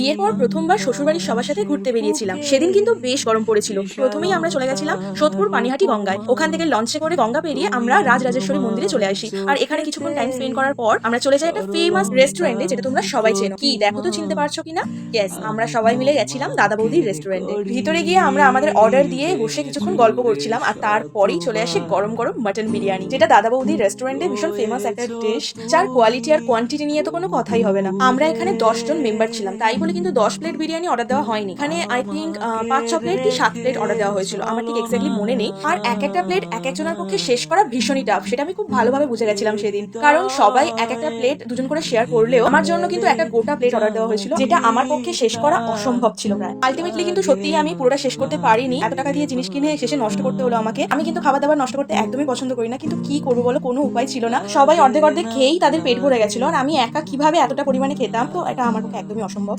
বিয়ের পর প্রথমবার শ্বশুরবাড়ির সবার সাথে ঘুরতে বেরিয়েছিলাম। সেদিন কিন্তু বেশ গরম পড়েছিল। প্রথমেই আমরা চলে গেছিলাম সোদপুর পানিহাটি গঙ্গায়। ওখান থেকে লঞ্চে করে গঙ্গা পেরিয়ে আমরা রাজরাজেশ্বরী মন্দিরে চলে আসি। আর এখানে কিছুক্ষণ টাইম স্পেন্ড করার পর আমরা চলে যাই একটা ফেমাস রেস্টুরেন্টে, যেটা তোমরা সবাই চেনো। কি দেখো তো চিনতে পারছো কিনা? ইয়েস, আমরা সবাই মিলে গেছিলাম দাদা বৌদির রেস্টুরেন্টে। ভিতরে গিয়ে আমরা আমাদের অর্ডার দিয়ে বসে কিছুক্ষণ গল্প করছিলাম, আর তারপরেই চলে আসে গরম গরম মাটন বিরিয়ানি, যেটা দাদা বৌদির রেস্টুরেন্টে ভীষণ ফেমাস একটা ডিশ, যার কোয়ালিটি আর কোয়ান্টিটি নিয়ে তো কোনো কথাই হবে না। আমরা এখানে 10 জন মেম্বার ছিলাম, তাই বলে কিন্তু 10 প্লেট বিরিয়ানি অর্ডার দেওয়া হয়নি। এখানে আই থিঙ্ক 5-6 প্লেট কি 7 প্লেট অর্ডার দেওয়া হয়েছিল, আমার ঠিক এক্স্যাক্টলি মনে নেই। আর এক একটা প্লেট এক একজনের পক্ষে শেষ করা ভীষণই টাফ, সেটা আমি খুব ভালোভাবে বুঝে গেছিলাম সেদিন। কারণ সবাই এক একটা প্লেট দুজন করে শেয়ার করলেও আমার জন্য কিন্তু একটা গোটা প্লেট অর্ডার দেওয়া হয়েছিল, যেটা আমার পক্ষে শেষ করা অসম্ভব ছিল প্রায়। আলটিমেটলি কিন্তু সত্যিই আমি পুরোটা শেষ করতে পারিনি। এত টাকা দিয়ে জিনিস কিনে শেষে নষ্ট করতে হলো আমাকে। আমি কিন্তু খাবার দাবার নষ্ট করতে একদমই পছন্দ করি না, কিন্তু কি করবো বলো, কোনো উপায় ছিল না। সবাই অর্ধেক অর্ধেক খেয়েই তাদের পেট ভরে গেছিল, আর আমি একা কিভাবে এতটা পরিমাণে খেতাম, তো এটা আমার পক্ষে একদমই অসম্ভব।